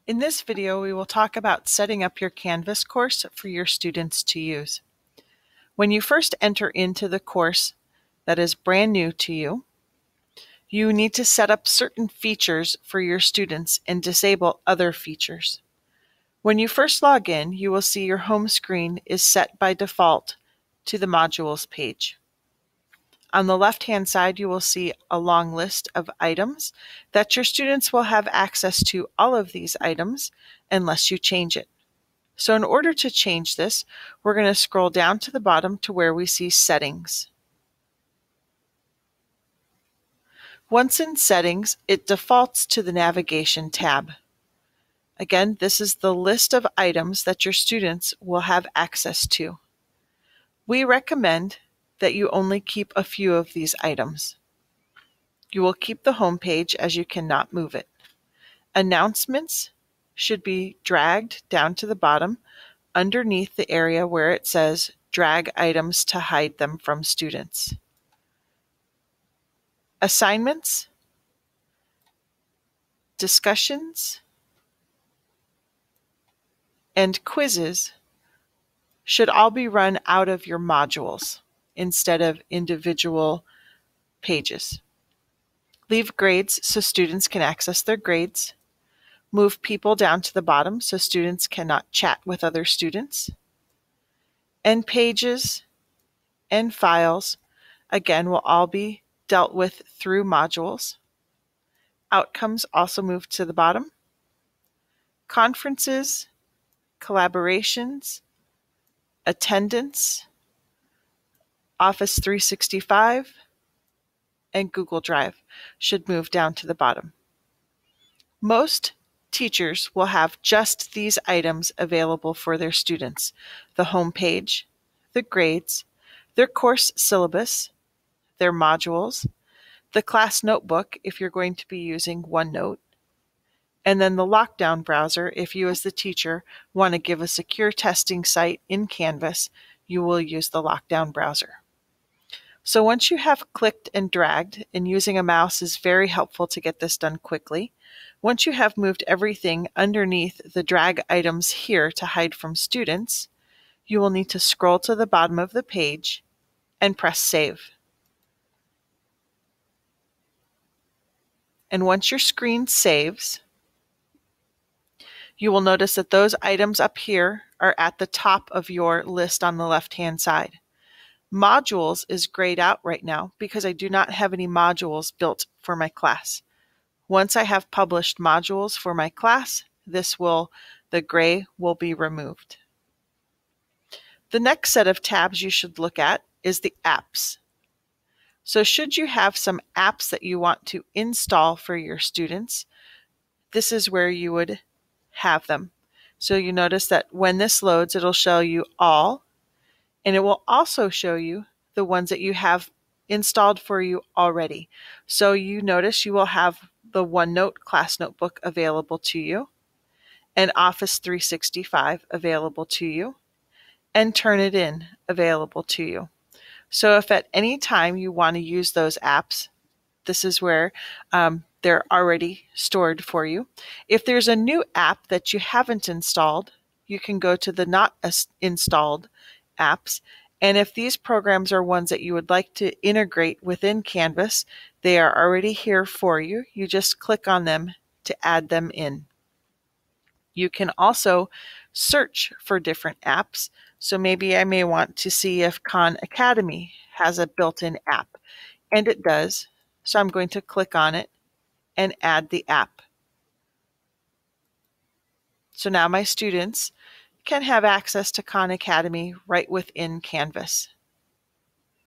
In this video, we will talk about setting up your Canvas course for your students to use. When you first enter into the course that is brand new to you, you need to set up certain features for your students and disable other features. When you first log in, you will see your home screen is set by default to the modules page. On the left-hand side, you will see a long list of items that your students will have access to all of these items unless you change it. So in order to change this, we're going to scroll down to the bottom to where we see Settings. Once in Settings, it defaults to the Navigation tab. Again, this is the list of items that your students will have access to. We recommend that you only keep a few of these items. You will keep the home page as you cannot move it. Announcements should be dragged down to the bottom underneath the area where it says drag items to hide them from students. Assignments, discussions, and quizzes should all be run out of your modules instead of individual pages. Leave grades so students can access their grades. Move people down to the bottom so students cannot chat with other students. And pages and files, again, will all be dealt with through modules. Outcomes also move to the bottom. Conferences, collaborations, attendance, Office 365, and Google Drive should move down to the bottom. Most teachers will have just these items available for their students: the home page, the grades, their course syllabus, their modules, the class notebook if you're going to be using OneNote, and then the lockdown browser if you as the teacher want to give a secure testing site in Canvas, you will use the lockdown browser. So once you have clicked and dragged, and using a mouse is very helpful to get this done quickly, once you have moved everything underneath the drag items here to hide from students, you will need to scroll to the bottom of the page and press Save. And once your screen saves, you will notice that those items up here are at the top of your list on the left-hand side. Modules is grayed out right now because I do not have any modules built for my class. Once I have published modules for my class, the gray will be removed. The next set of tabs you should look at is the apps. So should you have some apps that you want to install for your students, this is where you would have them. So you notice that when this loads, it'll show you all, and it will also show you the ones that you have installed for you already. So you notice you will have the OneNote class notebook available to you, and Office 365 available to you, and Turnitin available to you. So if at any time you want to use those apps, this is where they're already stored for you. If there's a new app that you haven't installed, you can go to the Not Installed apps. And if these programs are ones that you would like to integrate within Canvas, they are already here for you. You just click on them to add them in. You can also search for different apps. So maybe I may want to see if Khan Academy has a built-in app, and it does. So I'm going to click on it and add the app. So now my students can have access to Khan Academy right within Canvas.